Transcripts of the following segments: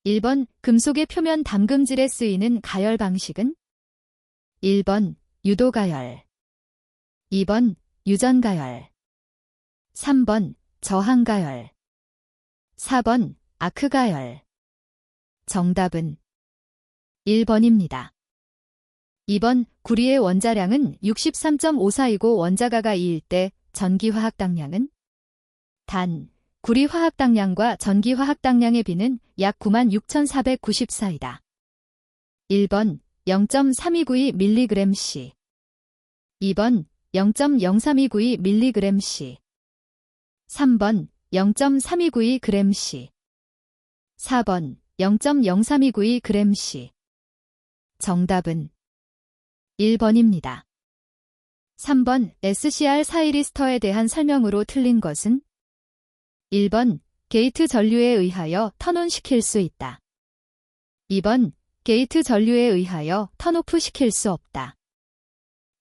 1번 금속의 표면 담금질에 쓰이는 가열 방식은? 1번 유도가열, 2번 유전가열, 3번 저항가열, 4번 아크가열. 정답은 1번입니다. 2번 구리의 원자량은 63.54이고 원자가가 2일 때 전기화학당량은? 단, 구리 화학당량과 전기 화학당량의 비는 약 96,494이다. 1번 0.3292mg/, 2번 0.03292mg/, 3번 0.3292g/, 4번 0.03292g/. 정답은 1번입니다. 3번 SCR4리스터에 대한 설명으로 틀린 것은? 1번 게이트 전류에 의하여 턴온 시킬 수 있다. 2번 게이트 전류에 의하여 턴오프 시킬 수 없다.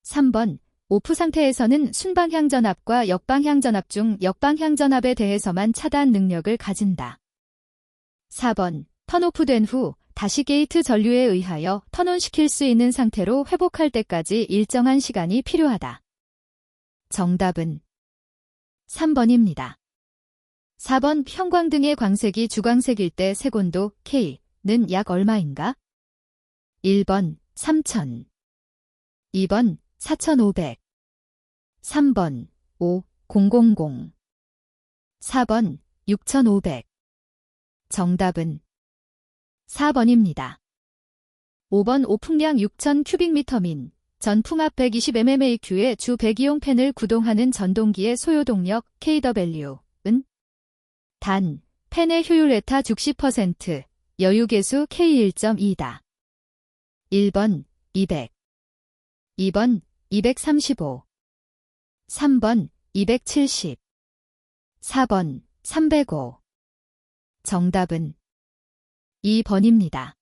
3번 오프 상태에서는 순방향 전압과 역방향 전압 중 역방향 전압에 대해서만 차단 능력을 가진다. 4번 턴오프된 후 다시 게이트 전류에 의하여 턴온 시킬 수 있는 상태로 회복할 때까지 일정한 시간이 필요하다. 정답은 3번입니다. 4번 형광등의 광색이 주광색일 때 색온도 K는 약 얼마인가? 1번 3000, 2번 4500, 3번 5000, 4번 6500. 정답은 4번입니다. 5번 오풍량 6000 큐빅미터 민, 전풍압 120mmaq의 주 배기용 팬을 구동하는 전동기의 소요동력 kW은? 단, 팬의 효율 에타 60%, 여유계수 K1.2다. 1번 200, 2번 235, 3번 270, 4번 305. 정답은 2번입니다.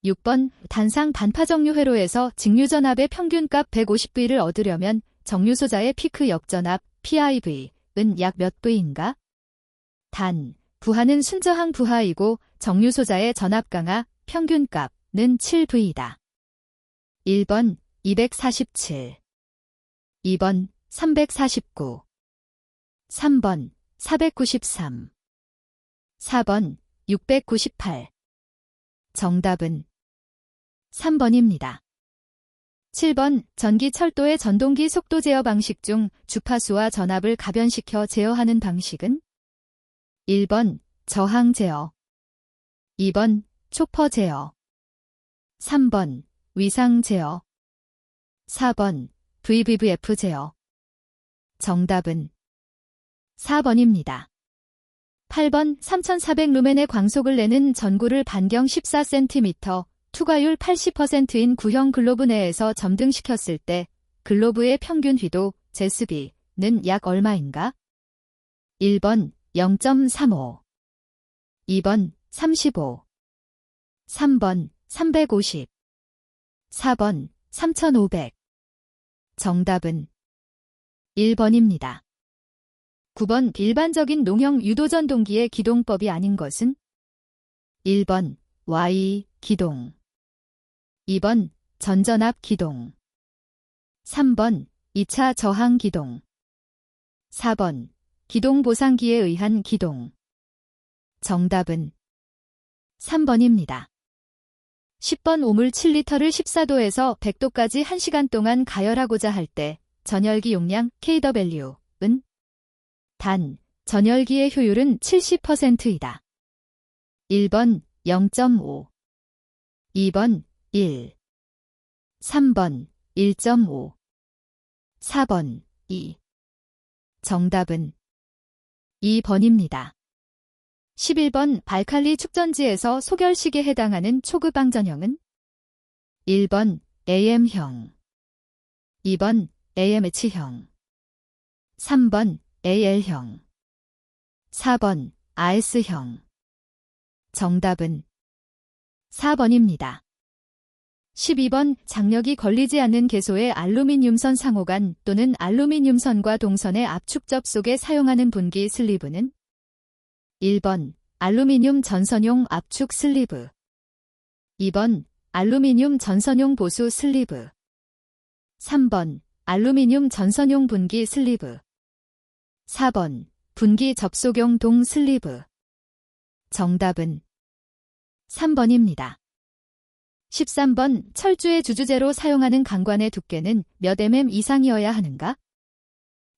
6번 단상 반파정류 회로에서 직류전압의 평균값 150V를 얻으려면 정류소자의 피크 역전압 PIV는 약 몇 V인가? 단, 부하는 순저항 부하이고 정류소자의 전압 강하 평균값은 7V이다. 1번 247, 2번 349, 3번 493, 4번 698. 정답은 3번입니다. 7번 전기철도의 전동기 속도 제어 방식 중 주파수와 전압을 가변시켜 제어하는 방식은? 1번 저항 제어, 2번 초퍼 제어, 3번 위상 제어, 4번 VVVF 제어. 정답은 4번입니다. 8번 3400루멘의 광속을 내는 전구를 반경 14cm, 투과율 80%인 구형 글로브 내에서 점등시켰을 때 글로브의 평균 휘도 제스비는 약 얼마인가? 1번 0.35, 2번 35, 3번 350, 4번 3500. 정답은 1번입니다. 9번 일반적인 농형 유도전동기의 기동법이 아닌 것은? 1번 Y 기동, 2번 전전압 기동, 3번 2차 저항 기동, 4번 기동 보상기에 의한 기동. 정답은 3번입니다. 10번 오물 7리터를 14도에서 100도까지 1시간 동안 가열하고자 할 때 전열기 용량 kW은? 단, 전열기의 효율은 70%이다. 1번 0.5, 2번 1, 3번 1.5, 4번 2. 정답은 2번입니다. 11번 발칼리 축전지에서 소결식에 해당하는 초급방 전형은? 1번 AM형, 2번 AMH형, 3번 AL형, 4번 RS형. 정답은 4번입니다. 12번 장력이 걸리지 않는 계소의 알루미늄선 상호간 또는 알루미늄선과 동선의 압축 접속에 사용하는 분기 슬리브는? 1번 알루미늄 전선용 압축 슬리브. 2번 알루미늄 전선용 보수 슬리브. 3번 알루미늄 전선용 분기 슬리브. 4번 분기 접속용 동 슬리브. 정답은 3번입니다. 13번 철주의 주주재로 사용하는 강관의 두께는 몇 mm 이상이어야 하는가?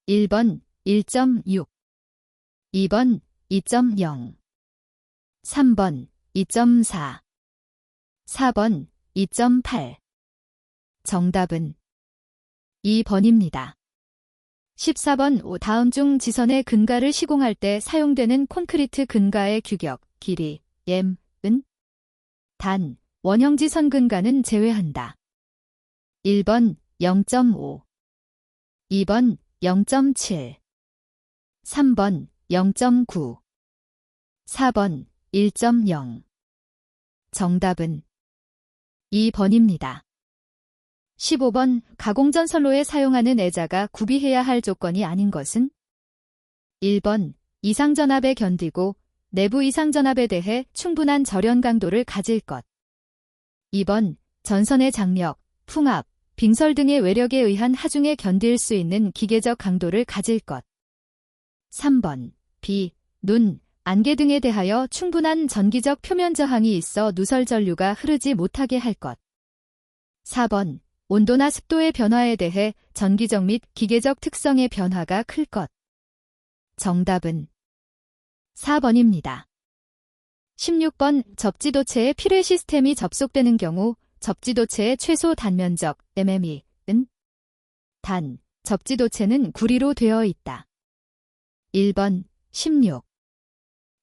1번 1.6, 2번 2.0, 3번 2.4, 4번 2.8. 정답은 2번입니다. 14번 다음 중 지선의 근가를 시공할 때 사용되는 콘크리트 근가의 규격, 길이, m, 은, 단, 원형지선 근가는 제외한다. 1번 0.5, 2번 0.7, 3번 0.9, 4번 1.0. 정답은 2번입니다. 15번 가공전선로에 사용하는 애자가 구비해야 할 조건이 아닌 것은? 1번 이상전압에 견디고 내부 이상전압에 대해 충분한 절연 강도를 가질 것. 2번 전선의 장력, 풍압, 빙설 등의 외력에 의한 하중에 견딜 수 있는 기계적 강도를 가질 것. 3번 비, 눈, 안개 등에 대하여 충분한 전기적 표면 저항이 있어 누설 전류가 흐르지 못하게 할 것. 4번 온도나 습도의 변화에 대해 전기적 및 기계적 특성의 변화가 클 것. 정답은 4번입니다. 16번 접지도체에 필회 시스템이 접속되는 경우 접지도체의 최소 단면적 mm이 은 단, 접지도체는 구리로 되어 있다. 1번 16,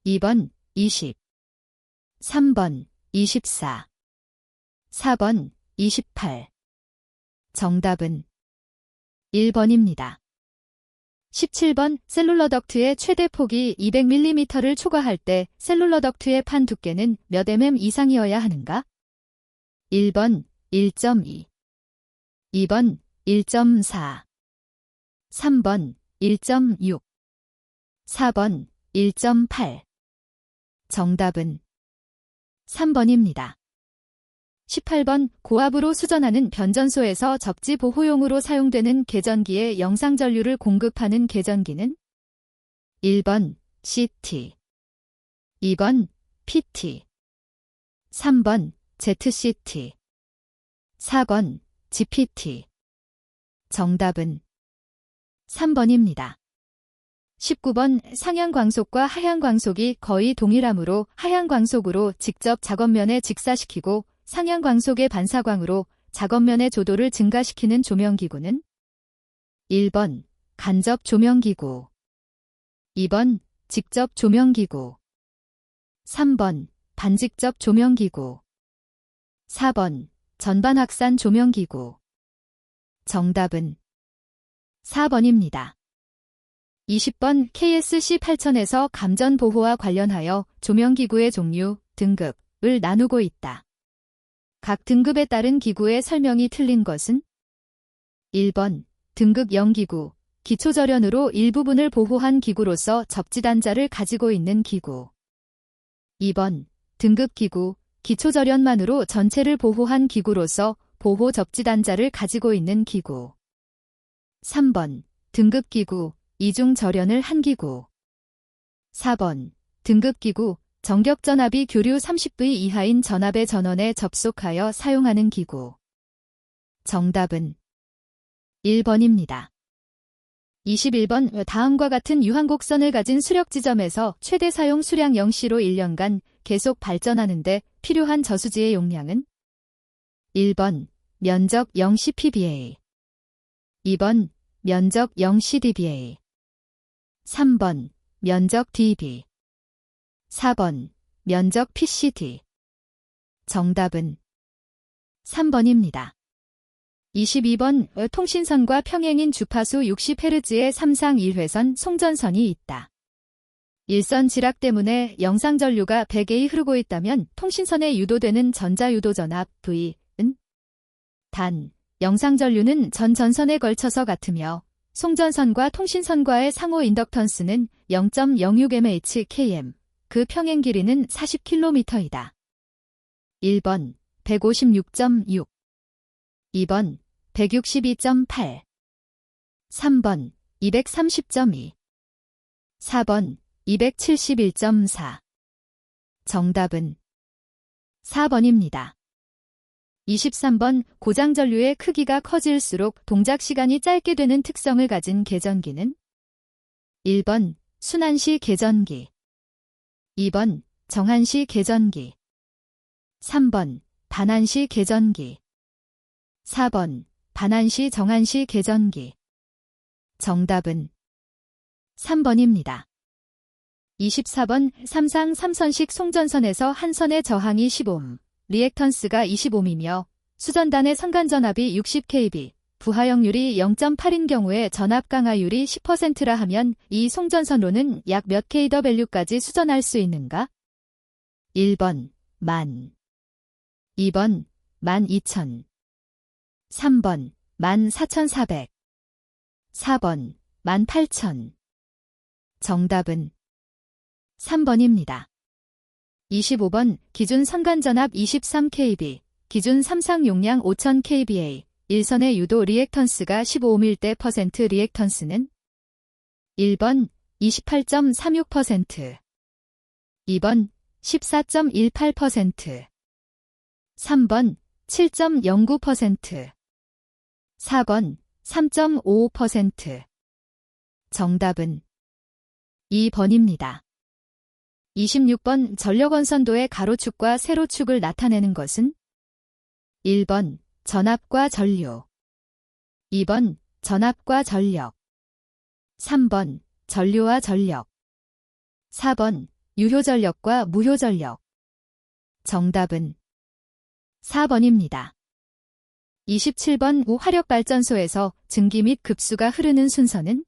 2번 20, 3번 24, 4번 28. 정답은 1번입니다. 17번 셀룰러 덕트의 최대 폭이 200mm를 초과할 때 셀룰러 덕트의 판 두께는 몇 mm 이상이어야 하는가? 1번 1.2, 2번 1.4, 3번 1.6, 4번 1.8. 정답은 3번입니다. 18번 고압으로 수전하는 변전소에서 접지 보호용으로 사용되는 계전기에 영상전류를 공급하는 계전기는? 1번 CT, 2번 PT, 3번 ZCT, 4번 GPT. 정답은 3번입니다. 19번 상향광속과 하향광속이 거의 동일하므로 하향광속으로 직접 작업면에 직사시키고 상향광속의 반사광으로 작업면의 조도를 증가시키는 조명기구는? 1번 간접 조명기구, 2번 직접 조명기구, 3번 반직접 조명기구, 4번 전반 확산 조명기구. 정답은 4번입니다. 20번 KSC 8000에서 감전 보호와 관련하여 조명기구의 종류, 등급을 나누고 있다. 각 등급에 따른 기구의 설명이 틀린 것은? 1번 등급 0기구, 기초절연으로 일부분을 보호한 기구로서 접지단자를 가지고 있는 기구. 2번 등급기구, 기초절연만으로 전체를 보호한 기구로서 보호 접지단자를 가지고 있는 기구. 3번 등급기구, 이중절연을 한 기구. 4번 등급기구, 정격전압이 교류 30V 이하인 전압의 전원에 접속하여 사용하는 기구. 정답은 1번입니다. 21번 다음과 같은 유한곡선을 가진 수력 지점에서 최대 사용 수량 0C로 1년간 계속 발전하는 데 필요한 저수지의 용량은? 1번 면적 0CPBA, 2번 면적 0CDBA, 3번 면적 DB, 4번 면적 PCD. 정답은 3번입니다. 22번 통신선과 평행인 주파수 60Hz의 3상 1회선 송전선이 있다. 일선 지락 때문에 영상전류가 100A 흐르고 있다면 통신선에 유도되는 전자유도전압 V은? 단, 영상전류는 전 전선에 걸쳐서 같으며 송전선과 통신선과의 상호 인덕턴스는 0.06 mH/km, 그 평행 길이는 40km이다. 1번 156.6, 2번 162.8, 3번 230.2, 4번 271.4. 정답은 4번입니다. 23번 고장전류의 크기가 커질수록 동작 시간이 짧게 되는 특성을 가진 계전기는 1번 순환시 계전기, 2번 정한시 계전기, 3번 반환시 계전기, 4번 반환시 정한시 계전기. 정답은 3번입니다. 24번 삼상 3선식 송전선에서 한 선의 저항이 10옴, 리액턴스가 20옴이며 수전단의 선간전압이 60kV, 부하역률이 0.8인 경우에 전압 강하율이 10%라 하면 이 송전선로는 약 몇 kW까지 수전할 수 있는가? 1번 10,000, 2번 12,000, 3번 14,400, 4번 18,000. 정답은 3번입니다. 25번 기준 선간전압 23kV, 기준 삼상 용량 5000kVA, 일선의 유도 리액턴스가 15옴일 때 퍼센트 리액턴스는 1번 28.36%, 2번 14.18%, 3번 7.09%, 4번 3.55%. 정답은 2번입니다. 26번 전력원선도의 가로축과 세로축을 나타내는 것은 1번 전압과 전류, 2번 전압과 전력, 3번 전류와 전력, 4번 유효전력과 무효전력. 정답은 4번입니다. 27번 화력발전소에서 증기 및 급수가 흐르는 순서는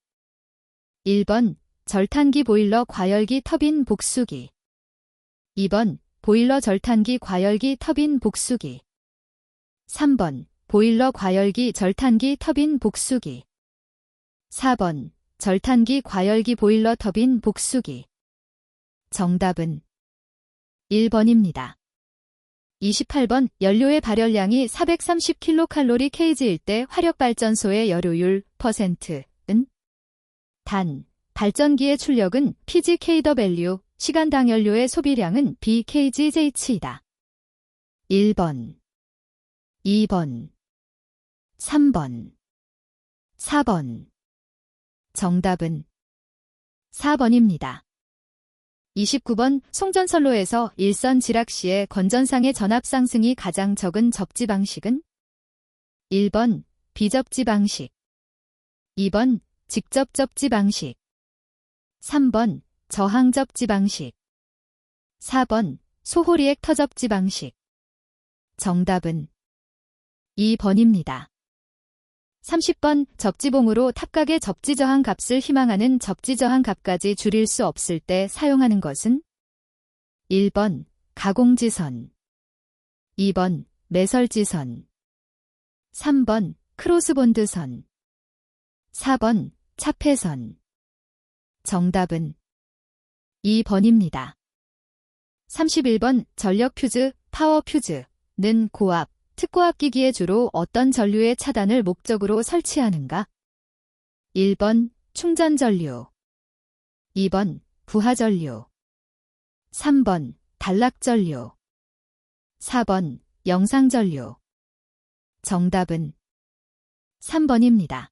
1번 절탄기 보일러 과열기 터빈 복수기, 2번 보일러 절탄기 과열기 터빈 복수기, 3번 보일러 과열기 절탄기 터빈 복수기, 4번 절탄기 과열기 보일러 터빈 복수기. 정답은 1번입니다. 28번 연료의 발열량이 430kcal/kg일 때 화력발전소의 열효율 %은 단, 발전기의 출력은 PgkW, 시간당 연료의 소비량은 BkgJh이다. 1번, 2번, 3번, 4번. 정답은 4번입니다. 29번 송전선로에서 일선 지락 시에 건전상의 전압 상승이 가장 적은 접지 방식은 1번 비접지 방식, 2번 직접 접지 방식, 3번 저항 접지 방식, 4번 소호 리액터 접지 방식. 정답은 2번입니다. 30번 접지봉으로 탑각의 접지저항 값을 희망하는 접지저항 값까지 줄일 수 없을 때 사용하는 것은 1번 가공지선, 2번 매설지선, 3번 크로스본드선, 4번 차폐선. 정답은 2번입니다. 31번 전력 퓨즈, 파워 퓨즈는 고압, 특고압기기에 주로 어떤 전류의 차단을 목적으로 설치하는가? 1번 충전전류, 2번 부하전류, 3번 단락전류, 4번 영상전류. 정답은 3번입니다.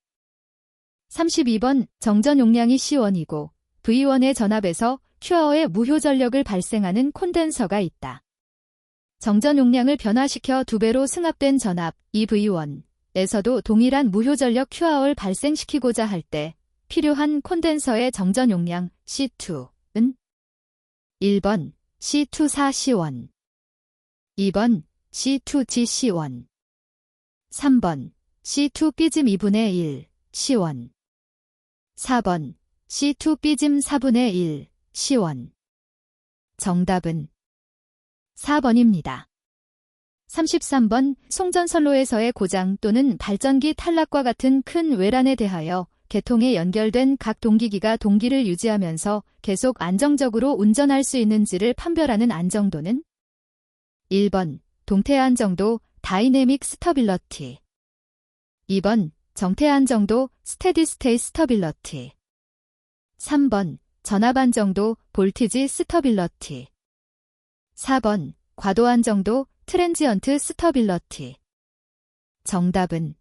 32번 정전 용량이 C1이고 V1의 전압에서 Q어의 무효전력을 발생하는 콘덴서가 있다. 정전 용량을 변화시켜 2배로 승합된 전압 EV1에서도 동일한 무효전력 Q아워를 발생시키고자 할 때 필요한 콘덴서의 정전 용량 C2은 1번 C24C1, 2번 C2GC1, 3번 C2B짐 2분의 1 C1, 4번 C2B짐 4분의 1 C1. 정답은 4번입니다. 33번 송전선로에서의 고장 또는 발전기 탈락과 같은 큰 외란에 대하여 계통에 연결된 각 동기기가 동기를 유지하면서 계속 안정적으로 운전할 수 있는지를 판별하는 안정도는 1번 동태 안정도 다이내믹 스터빌러티 2번 정태 안정도 스테디 스테이 스터빌러티 3번 전압 안정도 볼티지 스터빌러티 4번 과도 안정도 트랜지언트 스터빌러티 정답은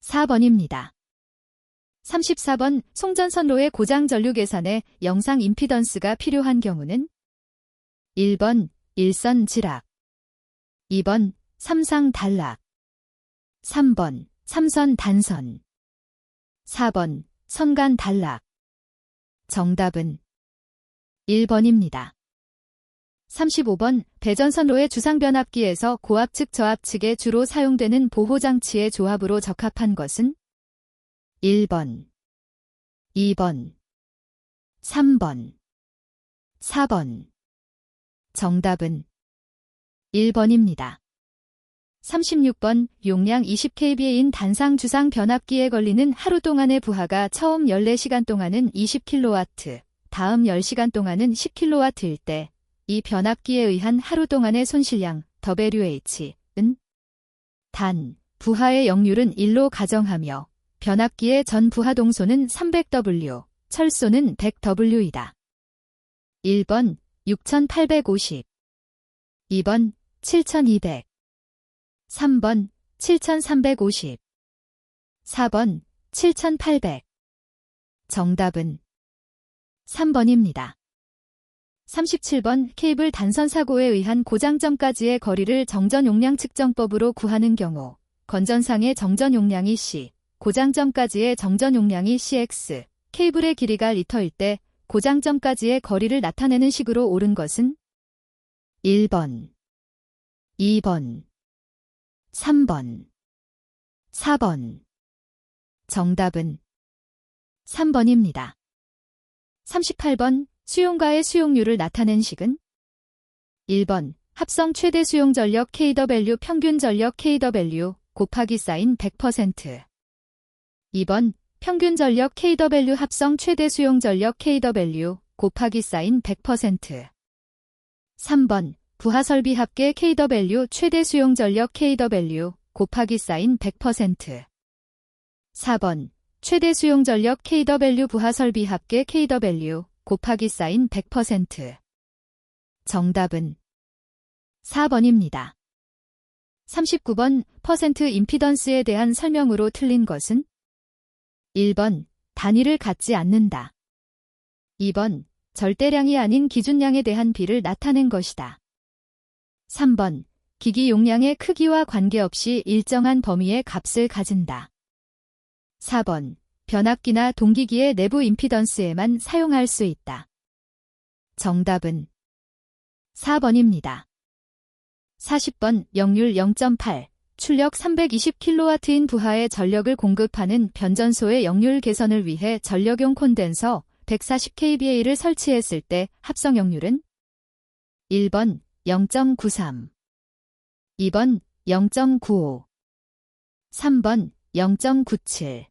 4번입니다. 34번 송전선로의 고장 전류 계산에 영상 임피던스가 필요한 경우는 1번 일선 지락 2번 삼상 단락 3번 삼선 단선 4번 선간 단락 정답은 1번입니다. 35번 배전선로의 주상변압기에서 고압측 저압측에 주로 사용되는 보호장치의 조합으로 적합한 것은 1번, 2번, 3번, 4번 정답은 1번입니다. 36번 용량 20kVA인 단상 주상 변압기에 걸리는 하루 동안의 부하가 처음 14시간 동안은 20kW, 다음 10시간 동안은 10kW일 때 이 변압기에 의한 하루 동안의 손실량 WH은 단, 부하의 역률은 1로 가정하며 변압기의 전 부하 동소는 300W, 철소는 100W이다. 1번 6850 2번 7200 3번 7350 4번 7800 정답은 3번입니다. 37번 케이블 단선 사고에 의한 고장점까지의 거리를 정전 용량 측정법으로 구하는 경우 건전상의 정전 용량이 C, 고장점까지의 정전 용량이 CX, 케이블의 길이가 리터일 때 고장점까지의 거리를 나타내는 식으로 옳은 것은 1번, 2번, 3번, 4번 정답은 3번입니다. 38번 수용가의 수용률을 나타낸 식은 1번 합성 최대 수용 전력 kW 평균 전력 kW 곱하기 사인 100% 2번 평균 전력 kW 합성 최대 수용 전력 kW 곱하기 사인 100% 3번 부하 설비 합계 kW 최대 수용 전력 kW 곱하기 사인 100% 4번 최대 수용 전력 kW 부하 설비 합계 kW 곱하기 사인 100% 정답은 4번입니다. 39번 퍼센트 임피던스에 대한 설명으로 틀린 것은 1번 단위를 갖지 않는다. 2번 절대량이 아닌 기준량에 대한 비를 나타낸 것이다. 3번 기기 용량의 크기와 관계없이 일정한 범위의 값을 가진다. 4번 변압기나 동기기의 내부 임피던스에만 사용할 수 있다. 정답은 4번입니다. 40번 역률 0.8, 출력 320kW인 부하의 전력을 공급하는 변전소의 역률 개선을 위해 전력용 콘덴서 140kVA를 설치했을 때 합성 역률은 1번 0.93, 2번 0.95, 3번 0.97,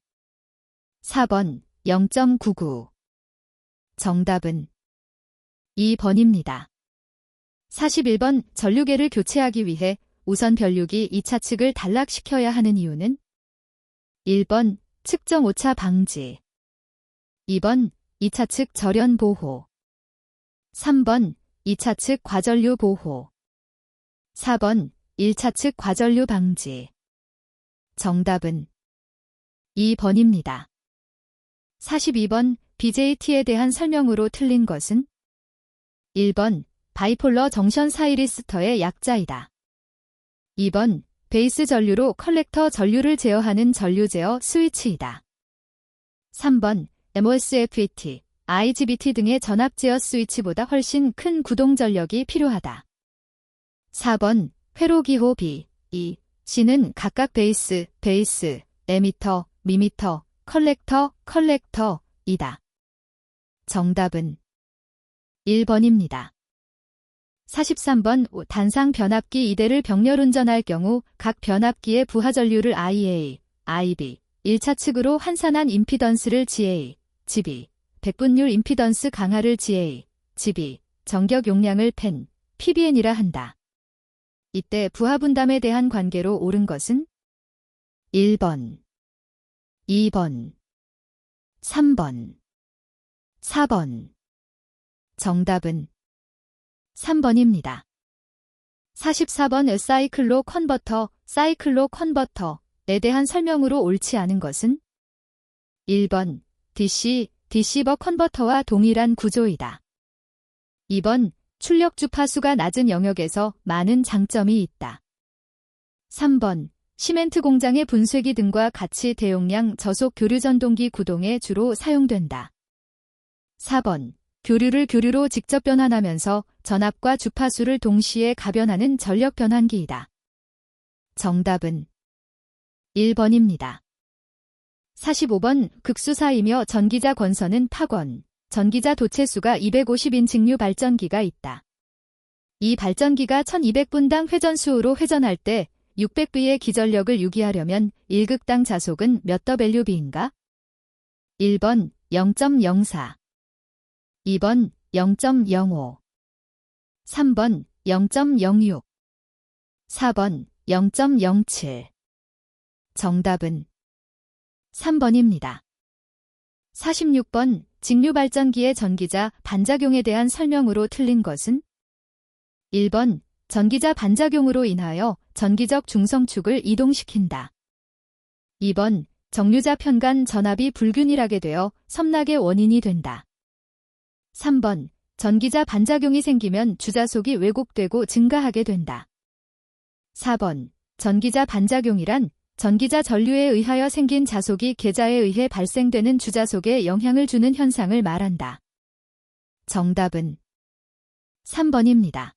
4번 0.99 정답은 2번입니다. 41번 전류계를 교체하기 위해 우선 변류기 2차 측을 단락시켜야 하는 이유는 1번 측정 오차 방지 2번 2차 측 절연 보호 3번 2차 측 과전류 보호 4번 1차 측 과전류 방지 정답은 2번입니다. 42번 BJT에 대한 설명으로 틀린 것은 1번 바이폴러 정션 사이리스터의 약자이다. 2번 베이스 전류로 컬렉터 전류를 제어하는 전류 제어 스위치이다. 3번 MOSFET, IGBT 등의 전압 제어 스위치보다 훨씬 큰 구동 전력이 필요하다. 4번 회로기호 B, E, C는 각각 베이스, 에미터, 미미터, 컬렉터이다. 정답은 1번입니다. 43번 단상 변압기 2대를 병렬 운전할 경우 각 변압기의 부하 전류를 IA, IB, 1차측으로 환산한 임피던스를 GA, GB, 백분율 임피던스 강화를 GA, GB, 정격 용량을 펜, PBN이라 한다. 이때 부하분담에 대한 관계로 옳은 것은 1번, 2번, 3번, 4번. 정답은 3번입니다. 44번 사이클로 컨버터에 대한 설명으로 옳지 않은 것은 1번, DC 버 컨버터와 동일한 구조이다. 2번, 출력 주파수가 낮은 영역에서 많은 장점이 있다. 3번, 시멘트 공장의 분쇄기 등과 같이 대용량 저속 교류 전동기 구동에 주로 사용된다. 4번, 교류를 교류로 직접 변환하면서 전압과 주파수를 동시에 가변하는 전력 변환기이다. 정답은 1번입니다. 45번 극수사이며 전기자 권선은 파권, 전기자 도체수가 250인칭류 발전기가 있다. 이 발전기가 1200분당 회전수로 회전할 때 600V의 기전력을 유기하려면 1극당 자속은 몇 WB인가? 1번 0.04, 2번 0.05, 3번 0.06, 4번 0.07. 정답은 3번입니다. 46번 직류발전기의 전기자 반작용에 대한 설명으로 틀린 것은 1번 전기자 반작용으로 인하여 전기적 중성축을 이동시킨다. 2번 정류자 편간 전압이 불균일하게 되어 섬락의 원인이 된다. 3번 전기자 반작용이 생기면 주자속이 왜곡되고 증가하게 된다. 4번 전기자 반작용이란 전기자 전류에 의하여 생긴 자속이 계자에 의해 발생되는 주자속에 영향을 주는 현상을 말한다. 정답은 3번입니다.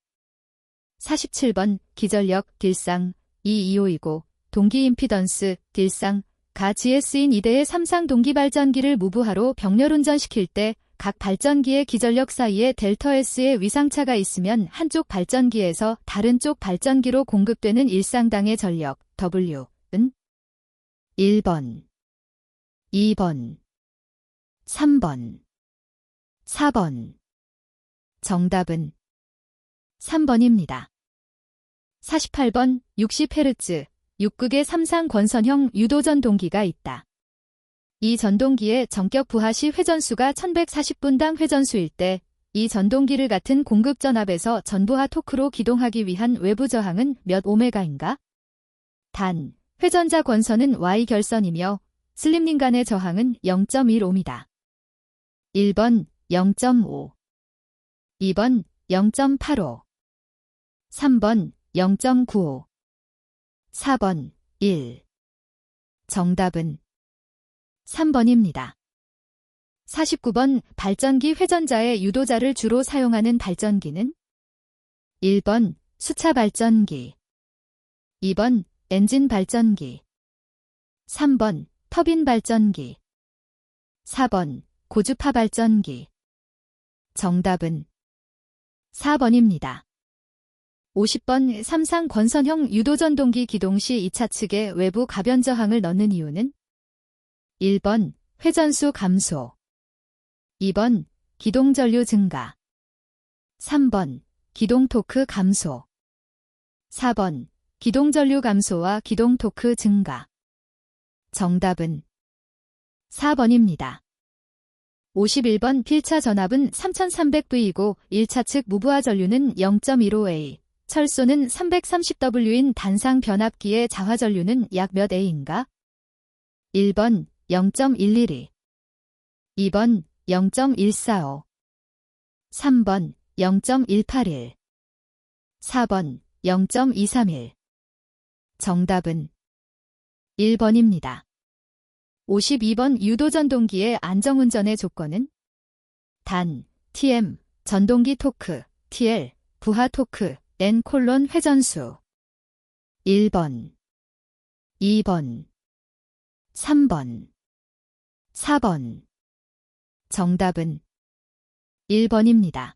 47번 기전력 딜상 225이고 동기 임피던스 딜상 가 GS인 2대의 삼상 동기발전기를 무부하로 병렬운전시킬 때 각 발전기의 기전력 사이에 델타-S의 위상차가 있으면 한쪽 발전기에서 다른 쪽 발전기로 공급되는 일상당의 전력 W은 1번, 2번, 3번, 4번. 정답은 3번입니다. 48번 60Hz 6극의 삼상 권선형 유도전동기가 있다. 이 전동기의 전격 부하 시 회전수가 1140분당 회전수일 때 이 전동기를 같은 공급 전압에서 전부하 토크로 기동하기 위한 외부 저항은 몇 오메가인가? 단, 회전자 권선은 Y결선이며 슬림링 간의 저항은 0.1옴이다. 1번 0.5, 2번 0.85, 3번 0.95, 4번 1. 정답은 3번입니다. 49번 발전기 회전자의 유도자를 주로 사용하는 발전기는 1번 수차 발전기, 2번 엔진 발전기, 3번 터빈 발전기, 4번 고주파 발전기. 정답은 4번입니다. 50번 삼상 권선형 유도전동기 기동 시 2차 측에 외부 가변 저항을 넣는 이유는 1번 회전수 감소, 2번 기동 전류 증가, 3번 기동 토크 감소, 4번 기동 전류 감소와 기동 토크 증가. 정답은 4번입니다. 51번 필차 전압은 3300V이고 1차 측 무부하 전류는 0.15A, 철소는 330W인 단상 변압기의 자화 전류는 약 몇 A인가? 1번 0.112, 2번 0.145, 3번 0.181, 4번 0.231. 정답은 1번입니다. 52번 유도전동기의 안정운전의 조건은 단, TM, 전동기 토크, TL, 부하 토크, N 회전수. 1번, 2번, 3번, 4번. 정답은 1번입니다.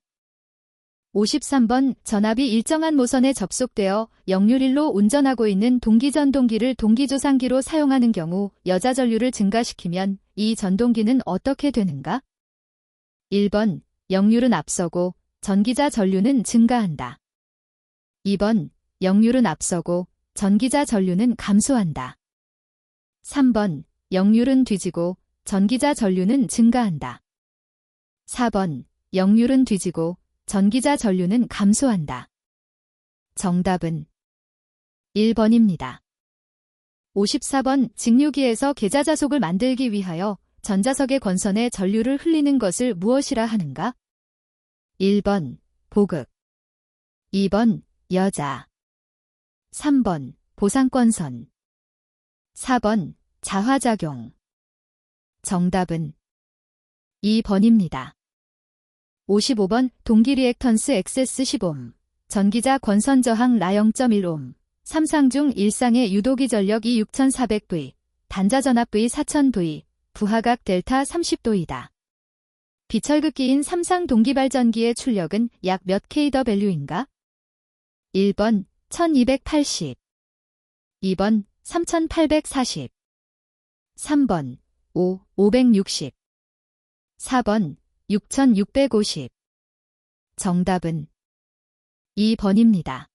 53번 전압이 일정한 모선에 접속되어 역률일로 운전하고 있는 동기전동기를 동기조상기로 사용하는 경우 여자 전류를 증가시키면 이 전동기는 어떻게 되는가? 1번 역률은 앞서고 전기자 전류는 증가한다. 2번 역률은 앞서고 전기자 전류는 감소한다. 3번 역률은 뒤지고 전기자 전류는 증가한다. 4번 역률은 뒤지고 전기자 전류는 감소한다. 정답은 1번입니다. 54번 직류기에서 계자자속을 만들기 위하여 전자석의 권선에 전류를 흘리는 것을 무엇이라 하는가? 1번 보극, 2번 여자, 3번 보상권선, 4번 자화작용. 정답은 2번입니다. 55번 동기 리액턴스 XS 10옴, 전기자 권선 저항 라 0.1옴, 삼상 중 일상의 유도기 전력이 6400V, 단자 전압V 4000V, 부하각 델타 30도이다. 비철극기인 삼상 동기발전기의 출력은 약 몇 kW인가? 1번 1280, 2번 3840, 3번 560, 4번 6650. 정답은 2번입니다.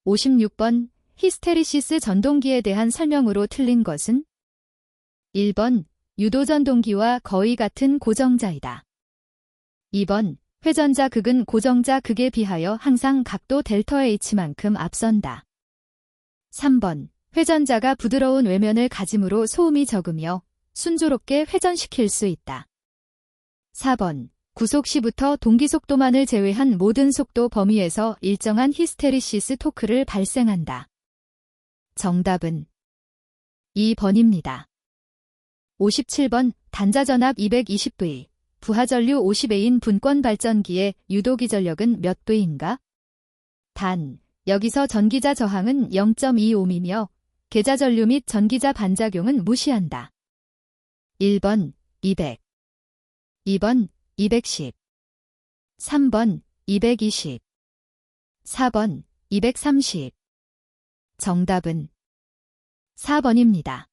56번 히스테리시스 전동기에 대한 설명으로 틀린 것은? 1번 유도전동기와 거의 같은 고정자이다. 2번 회전자 극은 고정자 극에 비하여 항상 각도 델터 H만큼 앞선다. 3번 회전자가 부드러운 외면을 가짐으로 소음이 적으며 순조롭게 회전시킬 수 있다. 4번 구속 시부터 동기속도만을 제외한 모든 속도 범위에서 일정한 히스테리시스 토크를 발생한다. 정답은 2번입니다. 57번 단자전압 220V, 부하전류 50A인 분권발전기의 유도기 전력은 몇 V인가? 단, 여기서 전기자 저항은 0.25이며 계자전류 및 전기자 반작용은 무시한다. 1번 200, 2번 210, 3번 220, 4번 230. 정답은 4번입니다.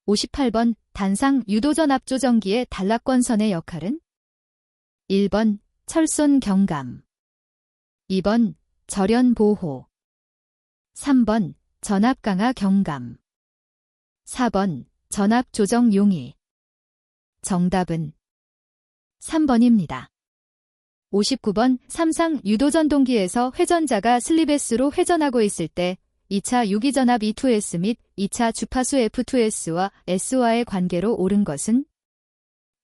58번 단상 유도전압 조정기의 단락권선의 역할은? 1번 철손 경감, 2번 절연 보호, 3번 전압 강화 경감, 4번 전압 조정 용이. 정답은 3번입니다. 59번 삼상 유도전동기에서 회전자가 슬립S로 회전하고 있을 때 2차 유기전압 E2S 및 2차 주파수 F2S와 S와의 관계로 옳은 것은?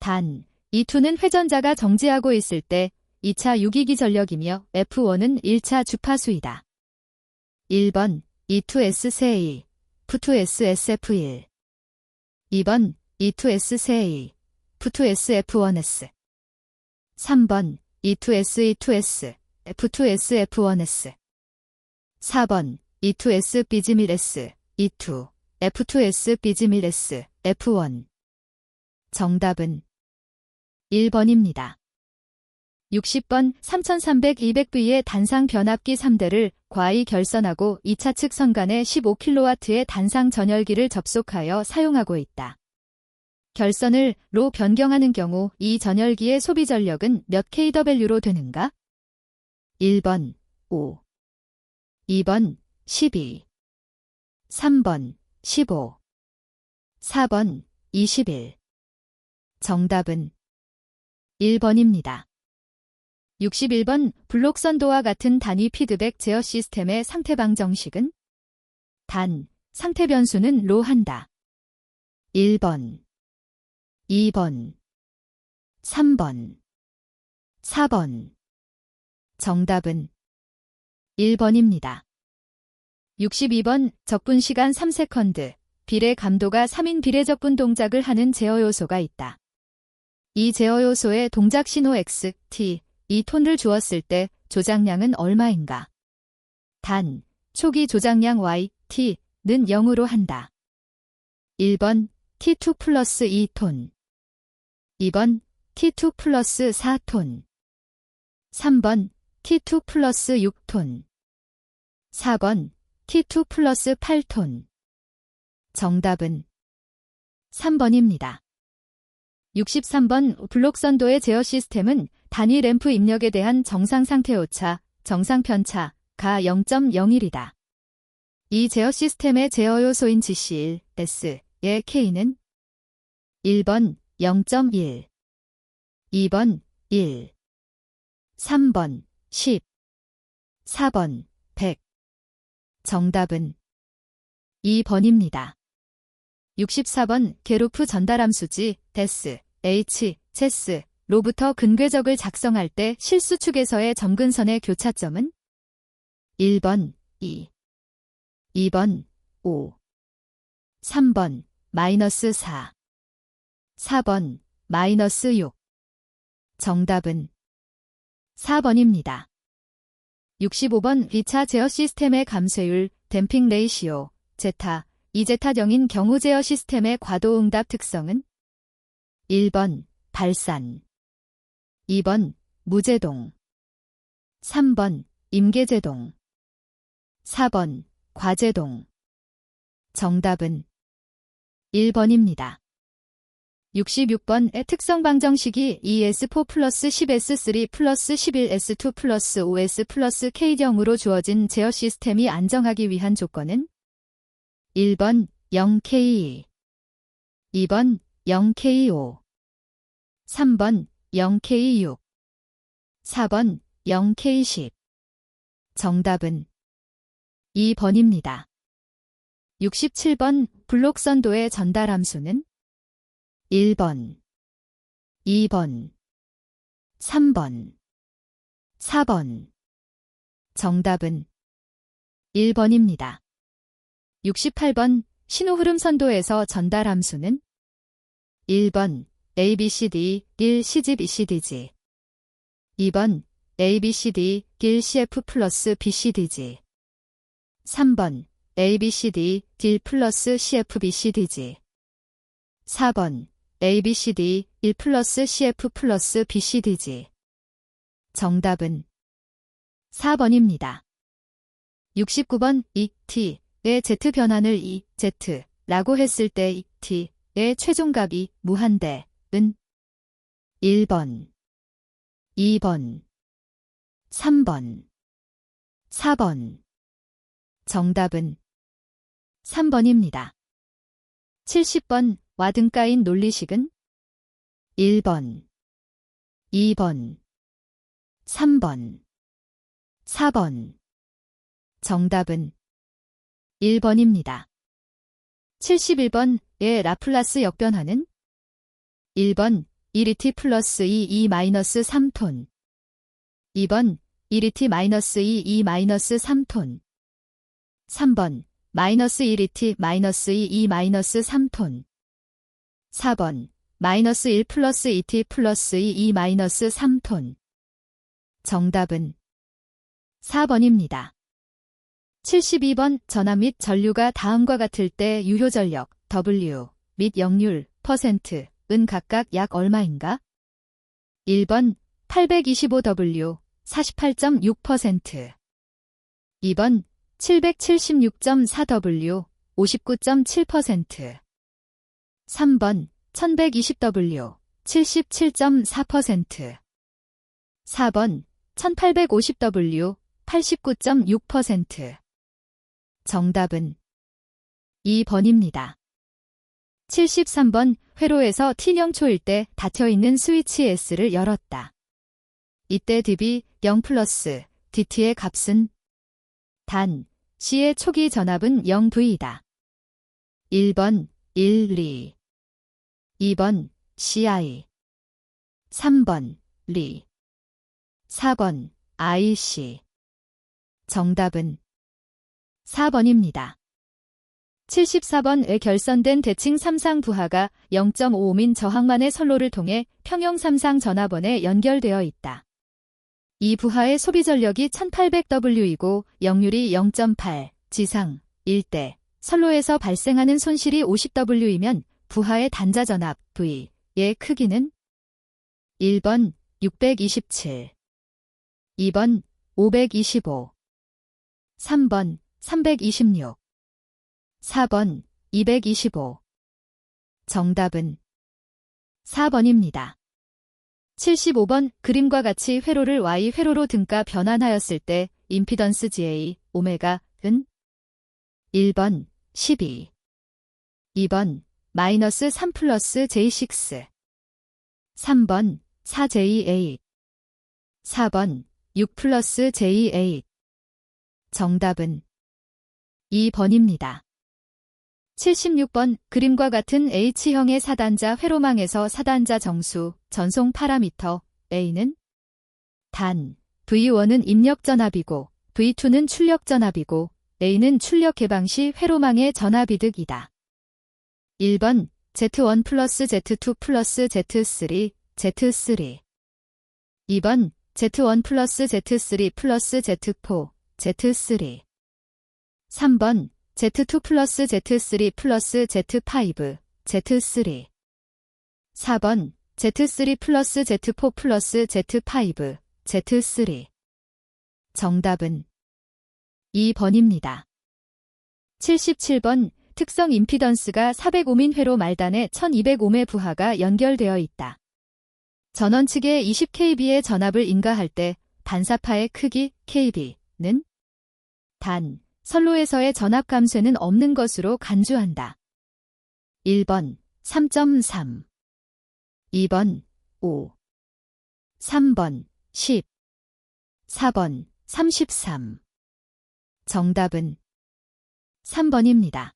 단, E2는 회전자가 정지하고 있을 때 2차 유기기 전력이며 F1은 1차 주파수이다. 1번 E2S 세2, F2S SF1, 2번 E2S 세2, F2S F1S, 3번 E2S E2S, F2S F1S, 4번 E2S B1S, E2, F2S B1S, F1. 정답은 1번입니다. 60번 3300-200V의 단상 변압기 3대를 과히 결선하고 2차 측 선간에 15kW의 단상 전열기를 접속하여 사용하고 있다. 결선을 로 변경하는 경우 이 전열기의 소비 전력은 몇 kW로 되는가? 1번 5, 2번 12, 3번 15, 4번 21. 정답은 1번입니다. 61번 블록선도와 같은 단위 피드백 제어 시스템의 상태 방정식은? 단, 상태 변수는 로 한다. 1번, 2번, 3번, 4번. 정답은 1번입니다. 62번 적분시간 3세컨드, 비례 감도가 3인 비례 적분 동작을 하는 제어 요소가 있다. 이 제어 요소의 동작 신호 X, T, 이 톤을 주었을 때 조작량은 얼마인가? 단, 초기 조작량 Y, T는 0으로 한다. 1번 T2 플러스 2톤, 2번 T2 플러스 4톤, 3번 T2 플러스 6톤. 4번 T2 플러스 8톤. 정답은 3번입니다. 63번 블록선도의 제어 시스템은 단위 램프 입력에 대한 정상 상태 오차, 정상 편차가 0.01이다. 이 제어 시스템의 제어 요소인 GC1, S의 K는 1번 0.1, 2번 1, 3번 10, 4번 100. 정답은 2번입니다. 64번 게루프 전달함수지 데스, H, 체스, 로부터 근궤적을 작성할 때 실수축에서의 점근선의 교차점은 1번 2, 2번 5, 3번 마이너스 4, 4번 마이너스 6. 정답은 4번입니다. 65번 기차 제어 시스템의 감쇄율, 댐핑 레이시오, 제타, 이제타령인 경우 제어 시스템의 과도응답 특성은 1번 발산, 2번 무제동, 3번 임계제동, 4번 과제동. 정답은 1번입니다. 66번의 특성 방정식이 ES4 플러스 10S3 플러스 11S2 플러스 5S 플러스 K경으로 주어진 제어 시스템이 안정하기 위한 조건은 1번 0K2, 2번 0K5, 3번 0K6, 4번 0K10. 정답은 2번입니다. 67번 블록선도의 전달함수는 1번, 2번, 3번, 4번. 정답은 1번입니다. 68번 신호흐름 선도에서 전달함수는 1번 ABCD 1 시집 ECDG, 2번 ABCD 1 CF 플러스 BCDG, 3번 ABCD D 플러스 CF BCDG, 4번 ABCD 1 플러스 CF 플러스 BCDG. 정답은 4번입니다. 69번 ET의 Z 변환을 EZ라고 했을 때 ET의 최종값이 무한대은 1번, 2번, 3번, 4번. 정답은 3번입니다. 70번 와등가인 논리식은 1번, 2번, 3번, 4번. 정답은 1번입니다. 71번의 라플라스 역변화는 1번 1ET 플러스 2E 마이너스 3톤, 2번 1ET 마이너스 2E 마이너스 3톤, 3번 마이너스 1ET 마이너스 2E 마이너스 3톤, 4번 마이너스 1 플러스 2T 플러스 2E 마이너스 3톤. 정답은 4번입니다. 72번 전압 및 전류가 다음과 같을 때 유효전력 W 및 역률 %은 각각 약 얼마인가? 1번 825W 48.6%, 2번 776.4W 59.7%, 3번 1120W 77.4%, 4번 1850W 89.6%. 정답은 2번입니다. 73번 회로에서 T형 초일 때 닫혀있는 스위치 S를 열었다. 이때 DB 0 플러스 DT의 값은 단 C의 초기 전압은 0V이다. 1번 1, 2, 2번 CI, 3번 리, 4번 IC. 정답은 4번입니다. 74번에 결선된 대칭 3상 부하가 0.5민 저항만의 선로를 통해 평형 3상 전압원에 연결되어 있다. 이 부하의 소비 전력이 1800W이고 역률이 0.8, 지상 1대, 선로에서 발생하는 손실이 50W이면 부하의 단자 전압 V의 크기는 1번 627, 2번 525 3번 326 4번 225 정답은 4번입니다. 75번 그림과 같이 회로를 Y 회로로 등가 변환하였을 때 임피던스 GA 오메가은 1번 12 2번 마이너스 3 플러스 J6 3번 4J8 4번 6 플러스 J8 정답은 2번입니다. 76번 그림과 같은 H형의 사단자 회로망에서 사단자 정수, 전송 파라미터 A는 단, V1은 입력 전압이고 V2는 출력 전압이고 A는 출력 개방 시 회로망의 전압이득이다. 1번 Z1 플러스 Z2 플러스 Z3, Z3 2번 Z1 플러스 Z3 플러스 Z4, Z3 3번 Z2 플러스 Z3 플러스 Z5, Z3 4번 Z3 플러스 Z4 플러스 Z5, Z3 정답은 2번입니다. 77번 특성 임피던스가 405민 회로 말단에 1200옴의 부하가 연결되어 있다. 전원 측에 20kb의 전압을 인가할 때 반사파의 크기 kb는 단, 선로에서의 전압 감쇄는 없는 것으로 간주한다. 1번 3.3 2번 5 3번 10 4번 33 정답은 3번입니다.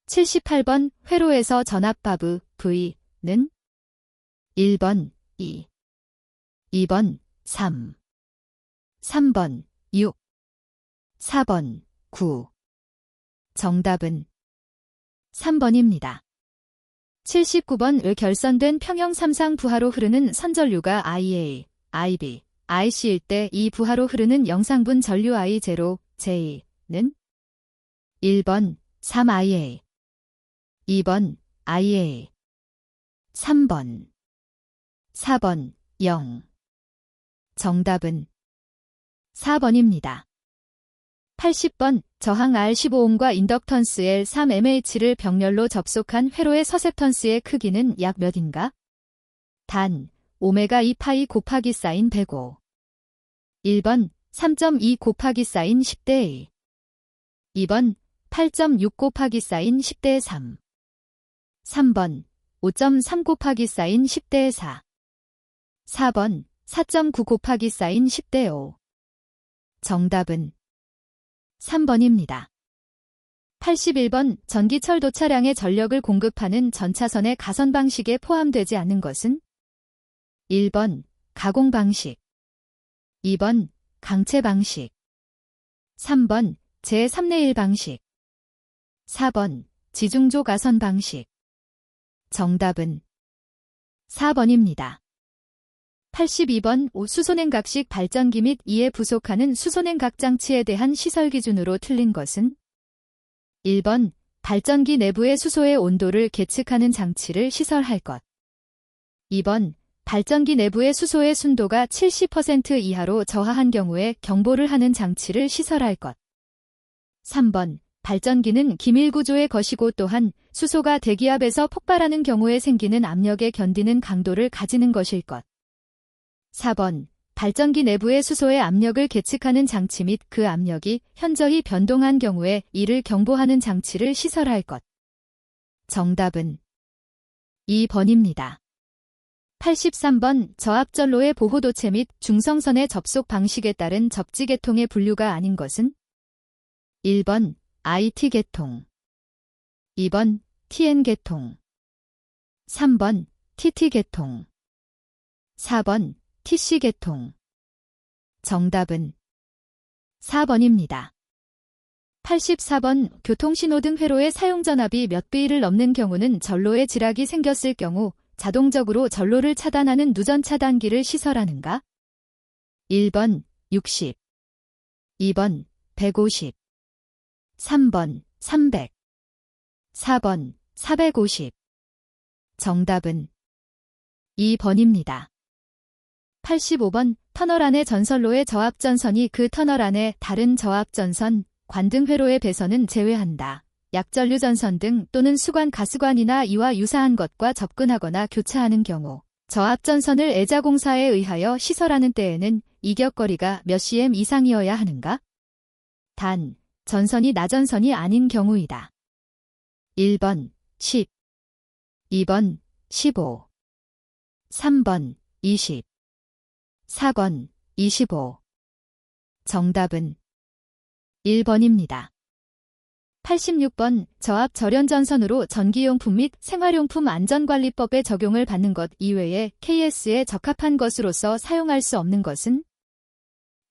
78번 회로에서 전압바브 V는 1번 2 2번 3 3번 6 4번 9 정답은 3번입니다. 79번 을 결선된 평형 3상 부하로 흐르는 선전류가 IA, IB, IC일 때 이 부하로 흐르는 영상분 전류 I0, J는 1번 3IA 2번 IA 3번 4번 0 정답은 4번입니다. 80번 저항 R15옴과 인덕턴스 L3MH를 병렬로 접속한 회로의 서셉턴스의 크기는 약 몇인가? 단 오메가 2파이 곱하기 사인 105 1번 3.2 곱하기 사인 10대 2 2번 8.6 곱하기 사인 10대 3 3번 5.3 곱하기 사인 10대 4 4번 4.9 곱하기 사인 10대 5 정답은 3번입니다. 81번 전기철도 차량의 전력을 공급하는 전차선의 가선 방식에 포함되지 않는 것은 1번 가공 방식 2번 강체 방식 3번 제3내1 방식 4번 지중조 가선 방식 정답은 4번입니다. 82번 수소냉각식 발전기 및 이에 부속하는 수소냉각 장치에 대한 시설 기준으로 틀린 것은 1번 발전기 내부의 수소의 온도를 계측하는 장치를 시설할 것 2번 발전기 내부의 수소의 순도가 70% 이하로 저하한 경우에 경보를 하는 장치를 시설할 것 3번 발전기는 기밀구조의 것이고 또한 수소가 대기압에서 폭발하는 경우에 생기는 압력에 견디는 강도를 가지는 것일 것 4번 발전기 내부의 수소의 압력을 계측하는 장치 및 그 압력이 현저히 변동한 경우에 이를 경보하는 장치를 시설할 것. 정답은 2번입니다. 83번 저압전로의 보호도체 및 중성선의 접속 방식에 따른 접지계통의 분류가 아닌 것은 1번 IT계통 2번 TN계통 3번 TT계통 4번 TC계통 정답은 4번입니다. 84번 교통신호등 회로의 사용전압이 몇 V를 넘는 경우는 전로에 지락이 생겼을 경우 자동적으로 전로를 차단하는 누전 차단기를 시설하는가? 1번 60 2번 150 3번 300 4번 450 정답은 2번입니다. 85번 터널 안의 전선로의 저압전선이 그 터널 안의 다른 저압전선, 관 등 회로의 배선은 제외한다. 약전류전선 등 또는 수관 가스관이나 이와 유사한 것과 접근하거나 교차하는 경우 저압전선을 애자공사에 의하여 시설하는 때에는 이격거리가 몇 cm 이상이어야 하는가? 단, 전선이 나전선이 아닌 경우이다. 1번 10, 2번 15, 3번 20, 4번 25. 정답은 1번입니다. 86번 저압 절연전선으로 전기용품 및 생활용품 안전관리법의 적용을 받는 것 이외에 KS에 적합한 것으로서 사용할 수 없는 것은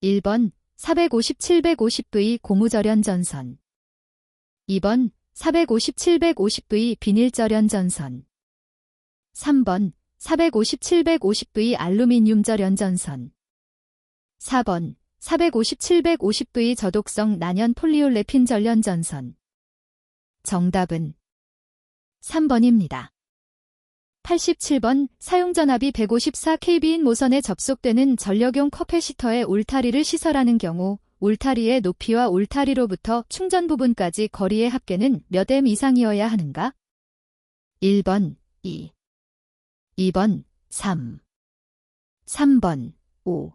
1번 450-750V 고무절연전선 2번 450-750V 비닐절연전선 3번 450-750V 알루미늄 절연전선 4번 450-750V 저독성 난연 폴리올레핀 절연전선. 정답은 3번입니다. 87번 사용전압이 154kV인 모선에 접속되는 전력용 커패시터의 울타리를 시설하는 경우 울타리의 높이와 울타리로부터 충전 부분까지 거리의 합계는 몇 m 이상이어야 하는가? 1번 2, 2번 3, 3번 5,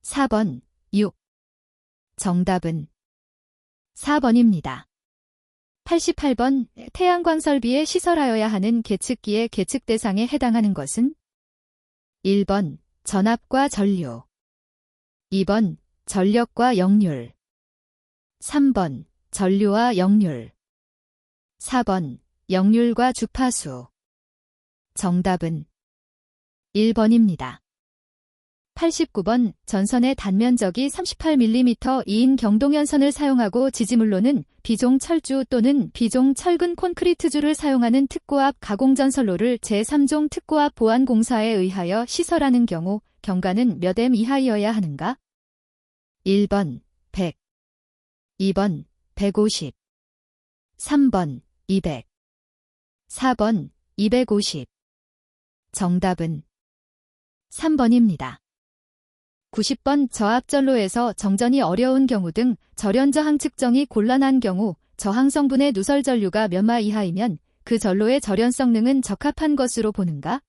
4번 6. 정답은 4번입니다. 88번 태양광 설비에 시설하여야 하는 계측기의 계측 대상에 해당하는 것은 1번 전압과 전류 2번 전력과 역률 3번 전류와 역률 4번 역률과 주파수. 정답은 1번입니다. 89번 전선의 단면적이 38mm2인 경동연선을 사용하고 지지물로는 비종 철주 또는 비종 철근 콘크리트주를 사용하는 특고압 가공전선로를 제3종 특고압 보안공사에 의하여 시설하는 경우 경가는 몇 m 이하이어야 하는가? 1번 100, 2번 150, 3번 200, 4번 250. 정답은 3번입니다. 90번 저압전로에서 정전이 어려운 경우 등 절연저항 측정이 곤란한 경우 저항성분의 누설전류가 몇 마 이하이면 그 전로의 절연성능은 적합한 것으로 보는가?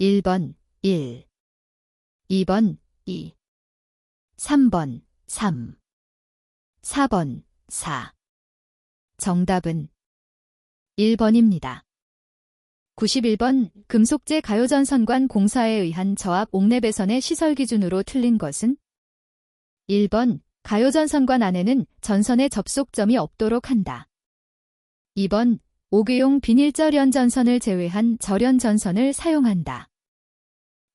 1번 1, 2번 2, 3번 3, 4번 4. 정답은 1번입니다. 91번 금속재 가요전선관 공사에 의한 저압 옥내배선의 시설 기준으로 틀린 것은 1번 가요전선관 안에는 전선의 접속점이 없도록 한다. 2번 옥외용 비닐절연전선을 제외한 절연전선을 사용한다.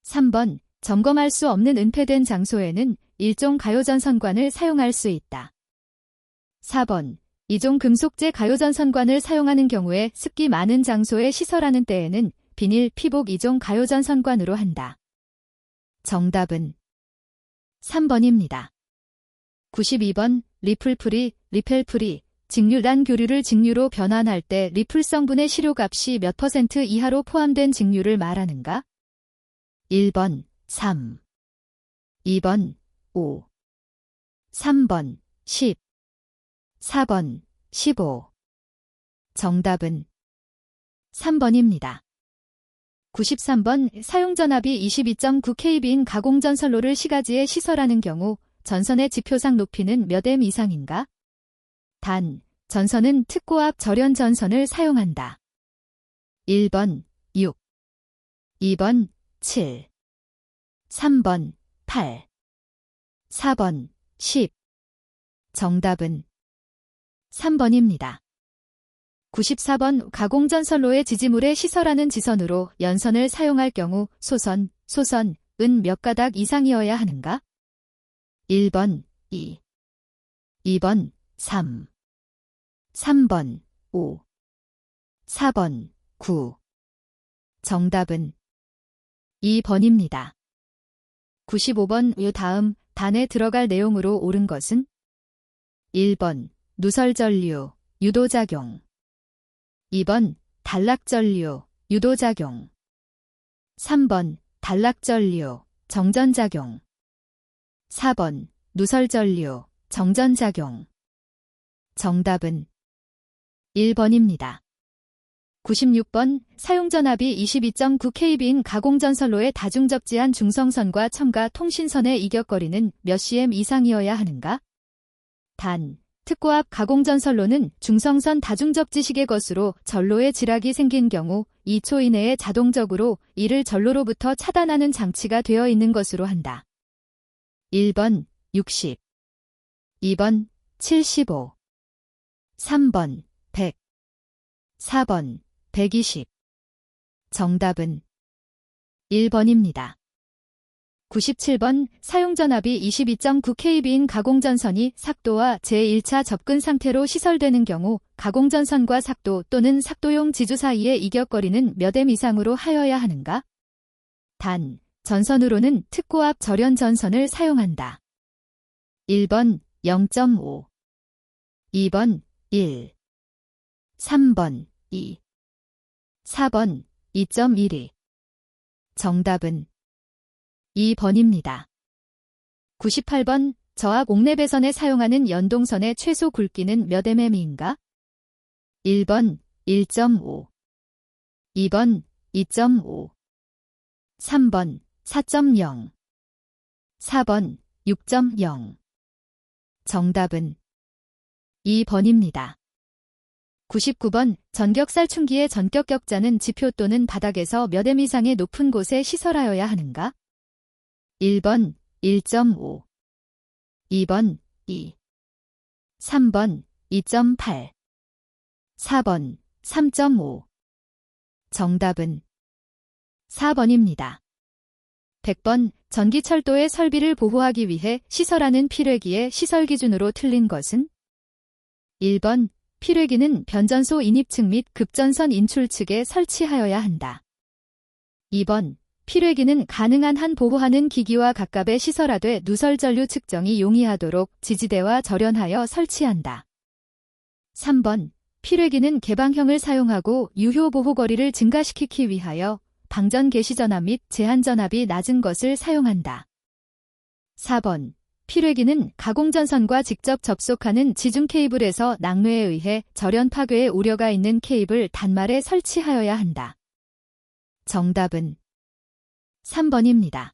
3번 점검할 수 없는 은폐된 장소에는 일종 가요전선관을 사용할 수 있다. 4번 이종 금속재 가요전선관을 사용하는 경우에 습기 많은 장소에 시설하는 때에는 비닐 피복 이종 가요전선관으로 한다. 정답은 3번입니다. 92번 리플프리, 리펠프리, 직류단 교류를 직류로 변환할 때 리플 성분의 시료값이 몇 % 이하로 포함된 직류를 말하는가? 1번 3, 2번 5, 3번 10, 4번 15. 정답은 3번입니다. 93번 사용전압이 22.9kV인 가공전선로를 시가지에 시설하는 경우 전선의 지표상 높이는 몇 m 이상인가? 단, 전선은 특고압 절연전선을 사용한다. 1번 6, 2번 7, 3번 8, 4번 10. 정답은 3번입니다. 94번 가공전선로의 지지물에 시설하는 지선으로 연선을 사용할 경우 소선은 몇 가닥 이상이어야 하는가? 1번 2, 2번 3, 3번 5, 4번 9. 정답은 2번입니다. 95번 이 다음 단에 들어갈 내용으로 옳은 것은 1번 누설전류, 유도작용 2번 단락전류, 유도작용 3번 단락전류, 정전작용. 4번 누설전류, 정전작용. 정답은 1번입니다. 96번 사용전압이 22.9kV인 가공전선로의 다중접지한 중성선과 첨가 통신선의 이격거리는 몇 cm 이상이어야 하는가? 단, 특고압 가공전선로는 중성선 다중접지식의 것으로 전로에 지락이 생긴 경우 2초 이내에 자동적으로 이를 전로로부터 차단하는 장치가 되어 있는 것으로 한다. 1번 60, 2번 75, 3번 100, 4번 120. 정답은 1번입니다. 97번 사용전압이 22.9kV인 가공전선이 삭도와 제1차 접근 상태로 시설되는 경우 가공전선과 삭도 또는 삭도용 지주 사이의 이격거리는 몇 m 이상으로 하여야 하는가? 단, 전선으로는 특고압 절연 전선을 사용한다. 1번 0.5, 2번 1, 3번 2, 4번 2.12. 정답은 2번입니다. 98번 저압 옥내 사용하는 연동선의 최소 굵기는 몇 mm인가? 1번 1.5, 2번 2.5, 3번 4.0, 4번 6.0. 정답은 2번입니다. 99번 전격살충기의 전격 격자는 지표 또는 바닥에서 몇 m 이상의 높은 곳에 시설하여야 하는가? 1번 1.5, 2번 2, 3번 2.8, 4번 3.5. 정답은 4번입니다. 100번 전기철도의 설비를 보호하기 위해 시설하는 필회기의 시설 기준으로 틀린 것은? 1번 필회기는 변전소 인입측 및 급전선 인출 측에 설치하여야 한다. 2번 필회기는 가능한 한 보호하는 기기와 갑갑에 시설하되 누설전류 측정이 용이하도록 지지대와 절연하여 설치한다. 3번 필회기는 개방형을 사용하고 유효 보호거리를 증가시키기 위하여 방전 개시전압 및 제한전압이 낮은 것을 사용한다. 4번 필회기는 가공전선과 직접 접속하는 지중 케이블에서 낙뢰에 의해 절연 파괴의 우려가 있는 케이블 단말에 설치하여야 한다. 정답은 3번입니다.